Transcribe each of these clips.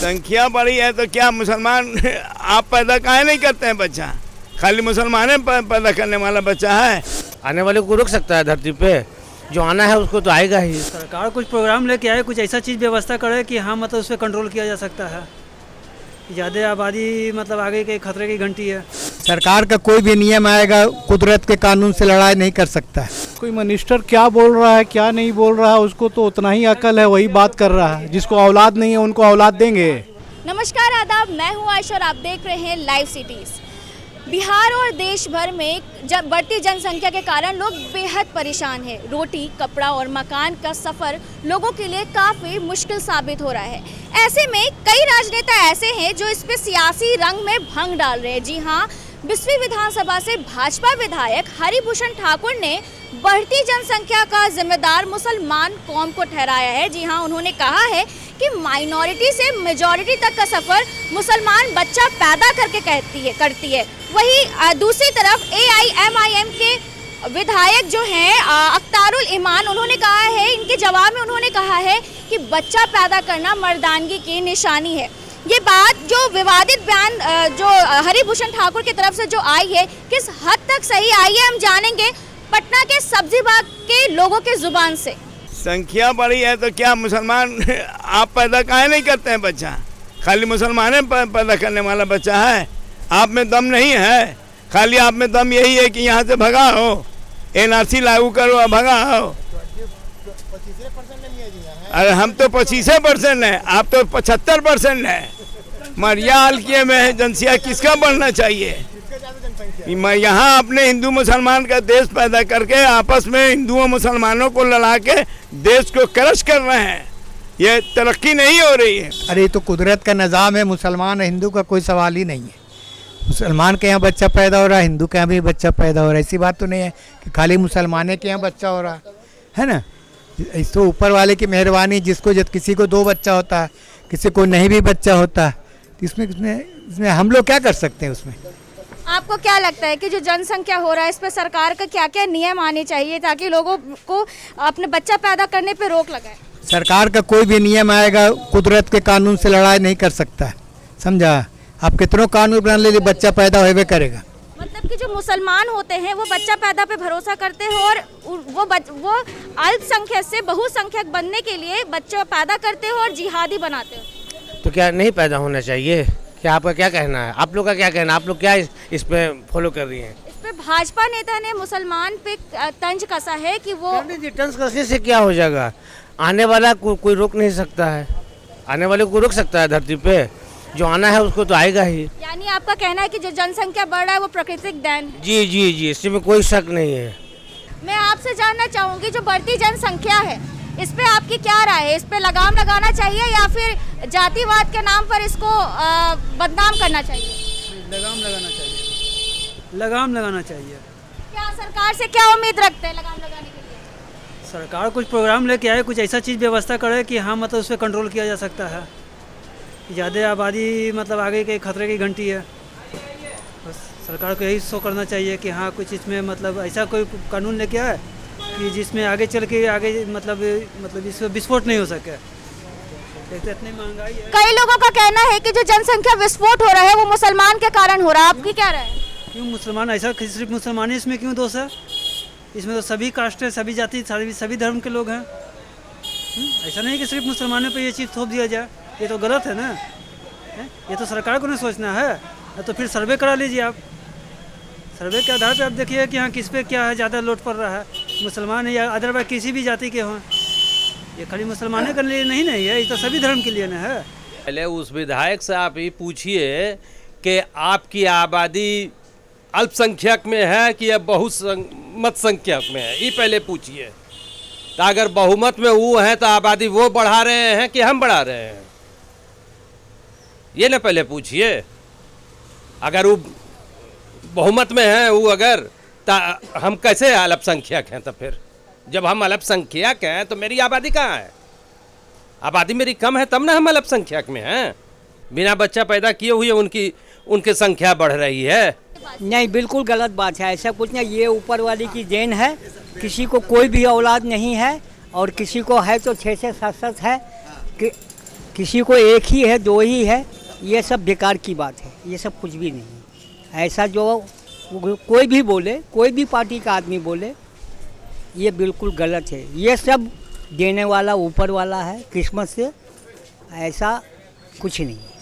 संख्या बढ़ी है तो क्या मुसलमान आप पैदा काहे नहीं करते हैं बच्चा? खाली मुसलमान पैदा करने वाला बच्चा है? आने वाले को रोक सकता है धरती पे, जो आना है उसको तो आएगा ही। सरकार कुछ प्रोग्राम लेके आए, कुछ ऐसा चीज़ व्यवस्था करे कि हाँ मतलब उस पर कंट्रोल किया जा सकता है। ज़्यादा आबादी मतलब आगे के खतरे की घंटी है। सरकार का कोई भी नियम आएगा कुदरत के कानून से लड़ाई नहीं कर सकता है। कोई मिनिस्टर क्या बोल रहा है क्या नहीं बोल रहा है, उसको तो उतना ही अकल है, वही बात कर रहा है। जिसको औलाद नहीं है उनको औलाद देंगे। नमस्कार आदाब, मैं हूँ आयशा और आप देख रहे हैं लाइव सिटीज़। बिहार और देश भर में जब बढ़ती जनसंख्या के कारण लोग बेहद परेशान हैं। रोटी, कपड़ा और मकान का सफ़र लोगों के लिए काफ़ी मुश्किल साबित हो रहा है। ऐसे में कई राजनेता ऐसे हैं जो इस पे सियासी रंग में भंग डाल रहे हैं। जी हाँ, 20वीं विधानसभा से भाजपा विधायक हरिभूषण ठाकुर ने बढ़ती जनसंख्या का जिम्मेदार मुसलमान कौम को ठहराया है। जी हाँ, उन्होंने कहा है कि माइनॉरिटी से मेजॉरिटी तक का सफ़र मुसलमान बच्चा पैदा करके करती है। वहीं दूसरी तरफ AIMIM के विधायक जो हैं अख्तारुल ईमान, उन्होंने कहा है, इनके जवाब में उन्होंने कहा है कि बच्चा पैदा करना मर्दानगी की निशानी है। ये बात जो विवादित बयान जो हरिभूषण ठाकुर की तरफ से जो आई है, किस हद तक सही आई है, हम जानेंगे पटना के सब्जी बाग के लोगों के जुबान से। संख्या बढ़ी है तो क्या मुसलमान आप पैदा काहे नहीं करते हैं बच्चा? खाली मुसलमान पैदा करने वाला बच्चा है? आप में दम नहीं है? खाली आप में दम यही है कि यहाँ से भगा हो, NRC लागू करो और भगा हो। अरे हम तो 25% है, आप तो 75% है। मरिया हल्के में जनसंख्या किसका बढ़ना चाहिए? यहाँ अपने हिंदू मुसलमान का देश पैदा करके आपस में हिंदुओं मुसलमानों को लड़ा के देश को क्रश कर रहे हैं। ये तरक्की नहीं हो रही है। अरे तो कुदरत का निज़ाम है, मुसलमान हिंदू का कोई सवाल ही नहीं है। मुसलमान के यहाँ बच्चा पैदा हो रहा है, हिंदू के यहाँ भी बच्चा पैदा हो रहा है। ऐसी बात तो नहीं है कि खाली मुसलमाने के यहाँ बच्चा हो रहा है ना। इस तो ऊपर वाले की मेहरबानी, जिसको जब किसी को 2 बच्चा होता है, किसी को नहीं भी बच्चा होता, तो इसमें हम लोग क्या कर सकते हैं? उसमें आपको क्या लगता है कि जो जनसंख्या हो रहा है, इस पर सरकार का क्या क्या नियम आने चाहिए ताकि लोगों को अपने बच्चा पैदा करने पे रोक लगाए? सरकार का कोई भी नियम आएगा कुदरत के कानून से लड़ाई नहीं कर सकता है, समझा? आप कितनों कानून बना ले, बच्चा पैदा होवे करेगा। मतलब कि जो मुसलमान होते हैं वो बच्चा पैदा पे भरोसा करते हैं और वो अल्पसंख्यक से बहुसंख्यक बनने के लिए बच्चा पैदा करते हैं और जिहादी बनाते हैं। तो क्या नहीं पैदा होना चाहिए? क्या आपका क्या कहना है? आप लोग का क्या कहना है? आप लोग क्या इस पे फॉलो कर रही हैं? इस पे भाजपा नेता ने मुसलमान पे तंज कसा है कि वो तंज कसने से क्या हो जाएगा? आने वाला कोई रोक नहीं सकता है। आने वाले को रोक सकता है धरती पे, जो आना है उसको तो आएगा ही। यानी आपका कहना है कि जो जनसंख्या बढ़ रहा है वो प्राकृतिक देन है? जी जी जी, इसमें कोई शक नहीं है। मैं आपसे जानना चाहूँगी, जो बढ़ती जनसंख्या है इस पे आपकी क्या राय है? इस पे लगाम लगाना चाहिए या फिर जातिवाद के नाम पर इसको बदनाम करना चाहिए? लगाम लगाना चाहिए, लगाम लगाना चाहिए। क्या सरकार से क्या उम्मीद रखते हैं लगाम लगाने के लिए? सरकार कुछ प्रोग्राम लेके आए, कुछ ऐसा चीज़ व्यवस्था करे कि हाँ मतलब उस पर कंट्रोल किया जा सकता है। ज़्यादा आबादी मतलब आगे के खतरे की घंटी है। बस सरकार को यही शो करना चाहिए कि हाँ कुछ इसमें मतलब ऐसा कोई कानून लेके आए कि जिसमें आगे चल के आगे मतलब इसमें विस्फोट नहीं हो सके। इतनी महंगाई है। कई लोगों का कहना है कि जो जनसंख्या विस्फोट हो रहा है वो मुसलमान के कारण हो रहा है। आपकी क्या राय है? क्यों मुसलमान ऐसा, सिर्फ मुसलमान ही इसमें क्यों दोष है? इसमें तो सभी कास्ट है, सभी जाति, सभी धर्म के लोग हैं। ऐसा नहीं कि सिर्फ मुसलमानों पे ये चीज़ थोप दिया जाए, ये तो गलत है ना। ये तो सरकार को नहीं सोचना है। तो फिर सर्वे करा लीजिए आप, सर्वे के आधार पे आप देखिए कि हाँ किस पे क्या है ज़्यादा लोड पड़ रहा है, मुसलमान है या अदरवाइज किसी भी जाति के हों। ये खाली मुसलमानों के लिए नहीं है, ये तो सभी धर्म के लिए ना है। पहले उस विधायक से आप ये पूछिए कि आपकी आबादी अल्पसंख्यक में है कि या बहुमत संख्यक में है, ये पहले पूछिए। तो अगर बहुमत में वो है तो आबादी वो बढ़ा रहे हैं कि हम बढ़ा रहे हैं, ये ना पहले पूछिए। अगर वो बहुमत में है वो, अगर हम कैसे अल्पसंख्यक हैं? तो फिर जब हम अल्पसंख्यक हैं तो मेरी आबादी कहाँ है? आबादी मेरी कम है तब ना हम अल्पसंख्यक में हैं। बिना बच्चा पैदा किए हुए उनकी संख्या बढ़ रही है। नहीं, बिल्कुल गलत बात है। ऐसा कुछ नहीं, ये ऊपर वाली की देन है। किसी को कोई भी औलाद नहीं है और किसी को है तो 6 से 7 है कि किसी को एक ही है, दो ही है, ये सब बेकार की बात है, ये सब कुछ भी नहीं है। ऐसा जो कोई भी बोले, कोई भी पार्टी का आदमी बोले, ये बिल्कुल गलत है। ये सब देने वाला ऊपर वाला है किस्मत से, ऐसा कुछ नहीं है।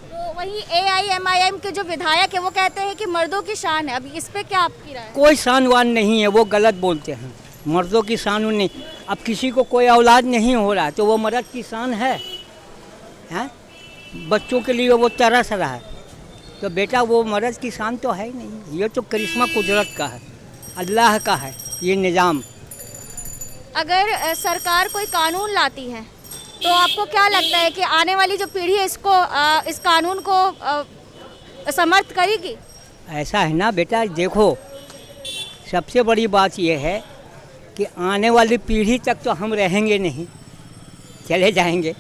तो वही AIMIM के जो विधायक है वो कहते हैं कि मर्दों की शान है, अभी इस पे क्या आपकी राय है? कोई शानवान नहीं है, वो गलत बोलते हैं। मर्दों की शान नहीं, अब किसी को कोई औलाद नहीं हो रहा तो वो मर्द की शान है, हैं? बच्चों के लिए वो तरस रहा है, तो बेटा वो मर्द की शान तो है ही नहीं। ये तो करिश्मा कुदरत का है, अल्लाह का है ये निज़ाम। अगर सरकार कोई कानून लाती है तो आपको क्या लगता है कि आने वाली जो पीढ़ी है इसको इस कानून को समर्थ करेगी? ऐसा है ना बेटा, देखो सबसे बड़ी बात यह है कि आने वाली पीढ़ी तक तो हम रहेंगे नहीं, चले जाएंगे।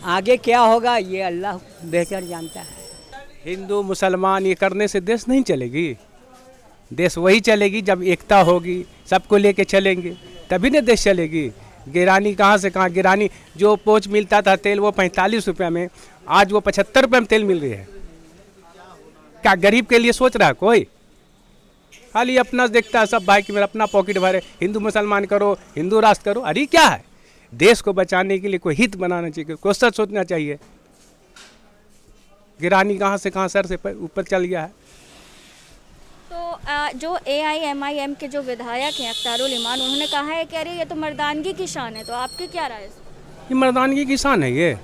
आगे क्या होगा ये अल्लाह बेहतर जानता है। हिंदू मुसलमान ये करने से देश नहीं चलेगी। देश वही चलेगी जब एकता होगी, सबको लेके चलेंगे तभी ना देश चलेगी। गिरानी कहाँ से कहाँ, गिरानी जो पोच मिलता था तेल वो 45 रुपये में, आज वो 75 रुपये में तेल मिल रही है। क्या गरीब के लिए सोच रहा है कोई? खाली अपना देखता है सब भाई कि मेरा अपना पॉकेट भरे, हिंदू मुसलमान करो, हिंदू राष्ट्र करो। अरे क्या है, देश को बचाने के लिए कोई हित बनाना चाहिए, कोई सच सोचना चाहिए। गिरानी कहाँ से कहाँ सर से ऊपर चल गया है। तो जो AIMIM के जो विधायक हैं अख्तारुल इमान, उन्होंने कहा है कि अरे ये तो मर्दानगी की शान है, तो आपकी क्या राय है? ये मर्दानगी की शान है, ये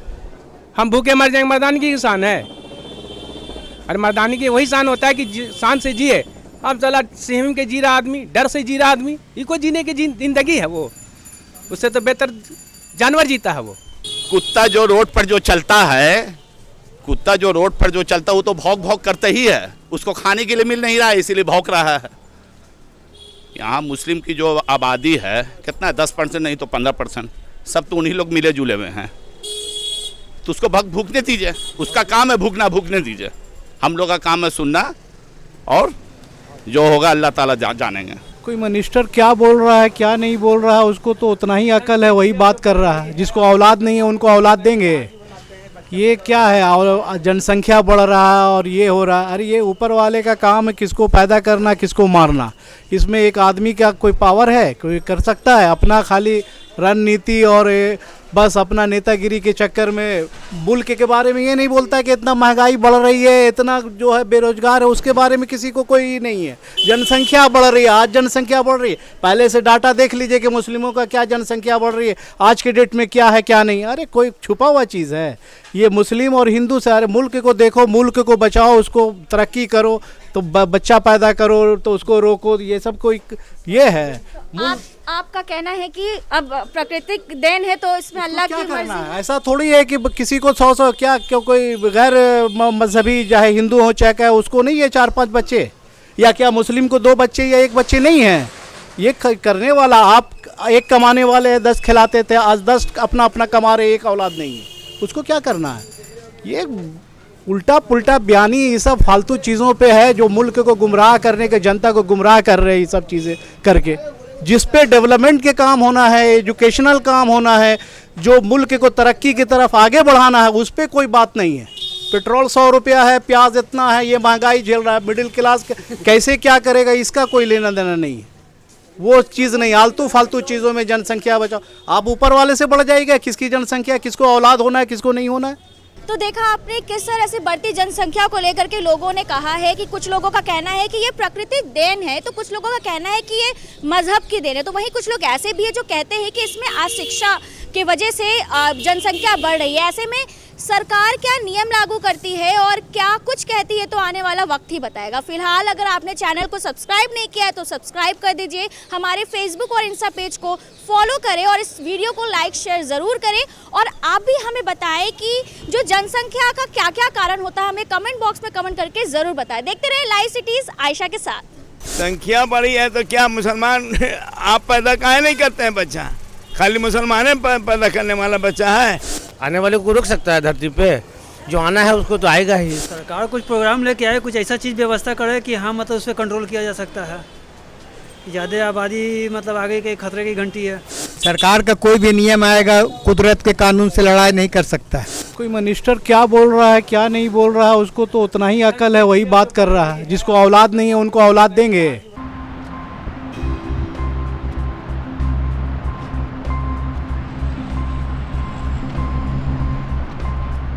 हम भूखे मर जाएंगे, मर्दानगी की शान है? अरे मर्दानगी वही शान होता है कि शान से जिए। अब चला सिंह के जी रहा आदमी, डर से जी रहा आदमी, ये कोई जीने की जिंदगी है? वो उससे तो बेहतर जानवर जीता है। वो कुत्ता जो रोड पर जो चलता है, कुत्ता जो रोड पर जो चलता है वो तो भौंक भौंक करता ही है, उसको खाने के लिए मिल नहीं रहा है इसीलिए भौंक रहा है। यहाँ मुस्लिम की जो आबादी है कितना है, 10% नहीं तो 15%, सब तो उन्हीं लोग मिले जुले हुए हैं। तो उसको भूखने दीजिए, उसका काम है भूखना, भूखने दीजिए। हम लोग का काम है सुनना, और जो होगा अल्लाह ताला जानेंगे। कोई मिनिस्टर क्या बोल रहा है क्या नहीं बोल रहा है, उसको तो उतना ही अकल है, वही बात कर रहा है। जिसको औलाद नहीं है उनको औलाद देंगे। ये क्या है, और जनसंख्या बढ़ रहा है और ये हो रहा है। अरे ये ऊपर वाले का काम है, किसको पैदा करना किसको मारना। इसमें एक आदमी का कोई पावर है? कोई कर सकता है? अपना खाली रणनीति और बस अपना नेतागिरी के चक्कर में मुल्क के बारे में ये नहीं बोलता है कि इतना महंगाई बढ़ रही है, इतना जो है बेरोजगार है, उसके बारे में किसी को कोई नहीं है। जनसंख्या बढ़ रही है, आज जनसंख्या बढ़ रही है। पहले से डाटा देख लीजिए कि मुस्लिमों का क्या जनसंख्या बढ़ रही है, आज के डेट में क्या है क्या नहीं। अरे कोई छुपा हुआ चीज़ है ये मुस्लिम और हिंदू से? अरे मुल्क को देखो, मुल्क को बचाओ, उसको तरक्की करो, तो बच्चा पैदा करो तो उसको रोको, ये सब कोई ये है। आपका कहना है कि अब प्राकृतिक देन है तो इसमें अल्लाह की मर्जी है। ऐसा थोड़ी है कि किसी को 100 क्या क्यों कोई गैर मजहबी चाहे हिंदू हो चाहे क्या, उसको नहीं है 4-5 बच्चे, या क्या मुस्लिम को 2 बच्चे या 1 बच्चे नहीं है? ये करने वाला, आप एक कमाने वाले 10 खिलाते थे, आज 10 अपना अपना कमा रहे, एक औलाद नहीं है, उसको क्या करना है? ये उल्टा पुल्टा बयानी ये सब फालतू चीज़ों पे है जो मुल्क को गुमराह करने के, जनता को गुमराह कर रहे हैं ये सब चीज़ें करके। जिस पे डेवलपमेंट के काम होना है, एजुकेशनल काम होना है, जो मुल्क को तरक्की की तरफ आगे बढ़ाना है, उस पर कोई बात नहीं है। पेट्रोल 100 रुपया है, प्याज इतना है, ये महंगाई झेल रहा है, मिडिल क्लास कैसे क्या करेगा इसका कोई लेना देना नहीं है। वो चीज़ नहीं, आलतू फालतू चीज़ों में जनसंख्या बचाओ। आप ऊपर वाले से बढ़ जाएगा, किसकी जनसंख्या, किसको औलाद होना है किसको नहीं होना है। तो देखा आपने किस तरह से बढ़ती जनसंख्या को लेकर के लोगों ने कहा है कि कुछ लोगों का कहना है कि ये प्राकृतिक देन है, तो कुछ लोगों का कहना है कि ये मजहब की देन है। तो वहीं कुछ लोग ऐसे भी है जो कहते हैं कि इसमें अशिक्षा की वजह से जनसंख्या बढ़ रही है। ऐसे में सरकार क्या नियम लागू करती है और क्या कुछ कहती है तो आने वाला वक्त ही बताएगा। फिलहाल अगर आपने चैनल को सब्सक्राइब नहीं किया है तो सब्सक्राइब कर दीजिए, हमारे फेसबुक और इंस्टा पेज को फॉलो करें और इस वीडियो को लाइक शेयर ज़रूर करें। और आप भी हमें बताएं कि जो जनसंख्या का क्या क्या कारण होता है, हमें कमेंट बॉक्स में कमेंट करके ज़रूर बताएं। देखते रहे लाइव सिटीज़ आयशा के साथ। संख्या बड़ी है तो क्या मुसलमान आप पैदा काहे नहीं करते हैं बच्चा? खाली मुसलमान पैदा करने वाला बच्चा है? आने वाले को रुक सकता है धरती पे, जो आना है उसको तो आएगा ही। सरकार कुछ प्रोग्राम लेके आए, कुछ ऐसा चीज़ व्यवस्था करे कि हाँ मतलब उस पर कंट्रोल किया जा सकता है। ज़्यादा आबादी मतलब आगे के खतरे की घंटी है। सरकार का कोई भी नियम आएगा कुदरत के कानून से लड़ाई नहीं कर सकता है। कोई मिनिस्टर क्या बोल रहा है क्या नहीं बोल रहा है उसको तो उतना ही अकल है, वही बात कर रहा है। जिसको औलाद नहीं है उनको औलाद देंगे।